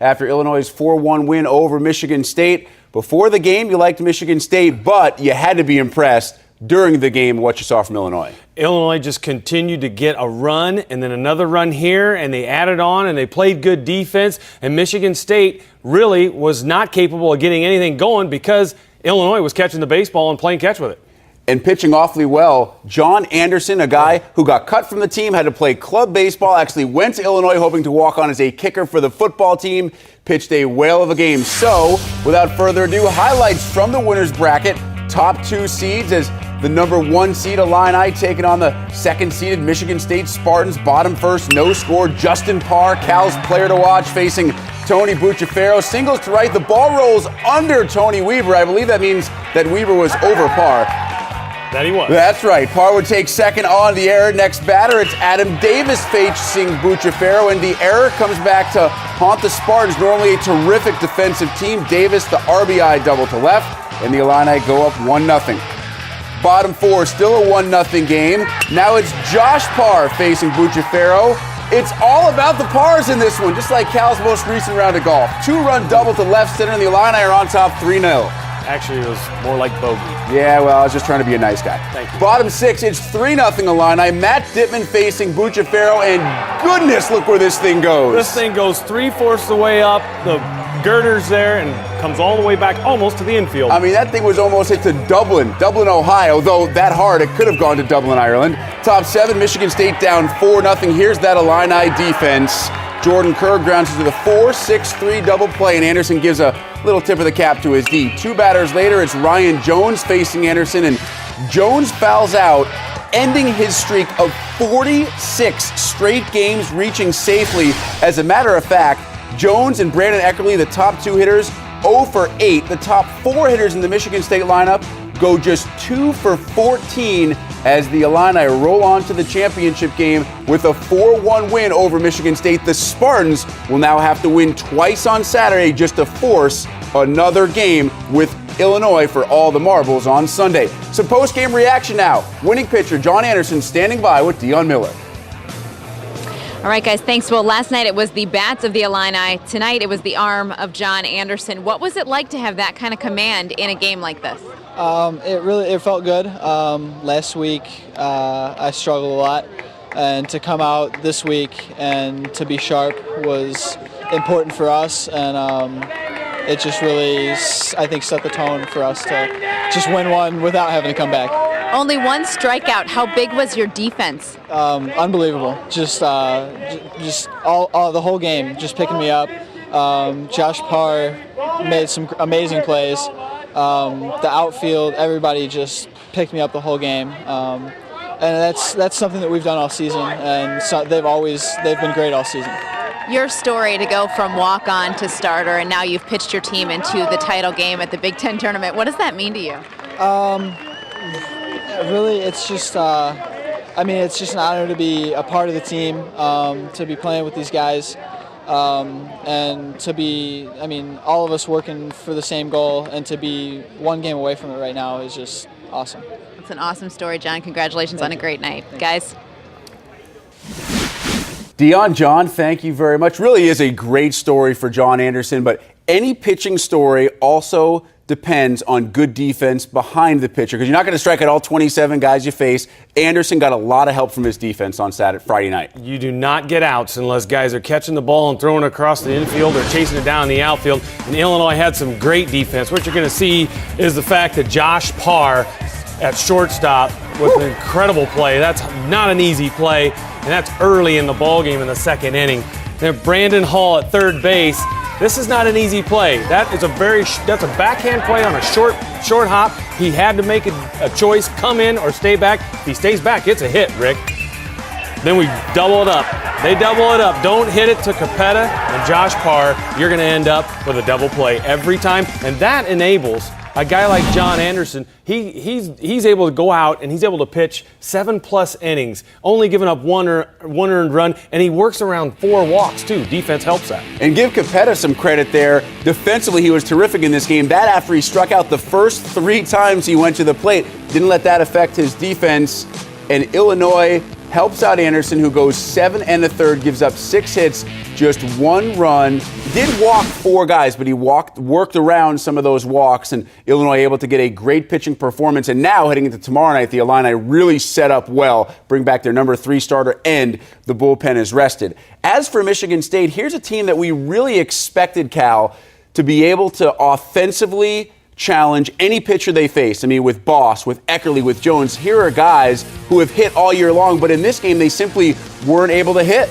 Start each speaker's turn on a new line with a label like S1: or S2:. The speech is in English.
S1: after Illinois' 4-1 win over Michigan State. Before the game, you liked Michigan State, but you had to be impressed during the game what you saw from Illinois.
S2: Illinois just continued to get a run and then another run here, and they added on and they played good defense. And Michigan State really was not capable of getting anything going because Illinois was catching the baseball and playing catch with it.
S1: And pitching awfully well, John Anderson, a guy who got cut from the team, had to play club baseball, actually went to Illinois hoping to walk on as a kicker for the football team, pitched a whale of a game. So, without further ado, highlights from the winner's bracket. Top 2 seeds as the number 1 seed Illini taking on the second-seeded Michigan State Spartans. Bottom first, no score. Justin Parr, Cal's player to watch, facing Tony Bucciferro. Singles to right. The ball rolls under Tony Weaver. I believe that means that Weaver was over Parr.
S2: That he was.
S1: That's right. Parr would take second on the error. Next batter, it's Adam Davis facing Bucciferro, and the error comes back to haunt the Spartans. Normally a terrific defensive team. Davis, the RBI double to left, and the Illini go up 1-0. Bottom 4, still a 1-0 game. Now it's Josh Parr facing Bucciferro. It's all about the Parrs in this one, just like Cal's most recent round of golf. 2-run double to left center, and the Illini are on top 3-0.
S2: Actually, it was more like bogey.
S1: Yeah, well, I was just trying to be a nice guy.
S2: Thank you.
S1: Bottom 6, it's 3-0 Illini. Matt Dittman facing Bucciferro, and goodness, look where this thing goes.
S2: This thing goes 3/4 the way up, the girder's there, and comes all the way back almost to the infield.
S1: I mean, that thing was almost hit to Dublin, Ohio, though that hard, it could have gone to Dublin, Ireland. Top 7, Michigan State down 4-0. Here's that Illini defense. Jordan Kerr grounds to the 4-6-3 double play, and Anderson gives a little tip of the cap to his D. 2 batters later, it's Ryan Jones facing Anderson, and Jones fouls out, ending his streak of 46 straight games, reaching safely. As a matter of fact, Jones and Brandon Eckerly, the top 2 hitters, 0 for 8. The top 4 hitters in the Michigan State lineup go just 2 for 14 as the Illini roll on to the championship game with a 4-1 win over Michigan State. The Spartans will now have to win twice on Saturday just to force another game with Illinois for all the marbles on Sunday. Some post-game reaction now. Winning pitcher John Anderson standing by with Dion Miller.
S3: All right, guys, thanks. Well, last night it was the bats of the Illini. Tonight it was the arm of John Anderson. What was it like to have that kind of command in a game like this?
S4: It felt good. Last week I struggled a lot, and to come out this week and to be sharp was important for us, and it just really, I think, set the tone for us to just win one without having to come back.
S3: Only 1 strikeout. How big was your defense?
S4: Unbelievable. Just all the whole game, just picking me up. Josh Parr made some amazing plays. The outfield, everybody just picked me up the whole game, and that's something that we've done all season, and so they've been great all season.
S3: Your story to go from walk-on to starter, and now you've pitched your team into the title game at the Big Ten Tournament. What does that mean to you?
S4: Really, it's just it's just an honor to be a part of the team, to be playing with these guys. And to be, all of us working for the same goal, and to be 1 game away from it right now is just awesome.
S3: It's an awesome story, John. Congratulations on a great night. Guys.
S1: Dion, John, thank you very much. Really is a great story for John Anderson, but any pitching story also depends on good defense behind the pitcher, because you're not going to strike out all 27 guys you face. Anderson got a lot of help from his defense on Friday night.
S2: You do not get outs unless guys are catching the ball and throwing it across the infield or chasing it down in the outfield. And Illinois had some great defense. What you're going to see is the fact that Josh Parr at shortstop with an incredible play. That's not an easy play, and that's early in the ballgame in the 2nd inning. Then Brandon Hall at third base. This is not an easy play. That's a backhand play on a short hop. He had to make a choice, come in or stay back. If he stays back, it's a hit, Rick. Then we double it up. They double it up. Don't hit it to Capetta and Josh Parr. You're going to end up with a double play every time, and that enables a guy like John Anderson. He's able to go out and he's able to pitch 7+ innings, only giving up one earned run, and he works around 4 walks too. Defense helps that. And give Capetta some credit there. Defensively, he was terrific in this game. That after he struck out the first 3 times he went to the plate, didn't let that affect his defense. And Illinois
S1: helps out Anderson, who goes 7 1/3, gives up 6 hits, just 1 run. Did walk 4 guys, but he worked around some of those walks, and Illinois able to get a great pitching performance. And now, heading into tomorrow night, the Illini really set up well, bring back their number 3 starter, and the bullpen is rested. As for Michigan State, here's a team that we really expected, Cal, to be able to offensively challenge any pitcher they face. I mean, with Boss, with Eckerly, with Jones, here are guys who have hit all year long, but in this game, they simply weren't able to hit.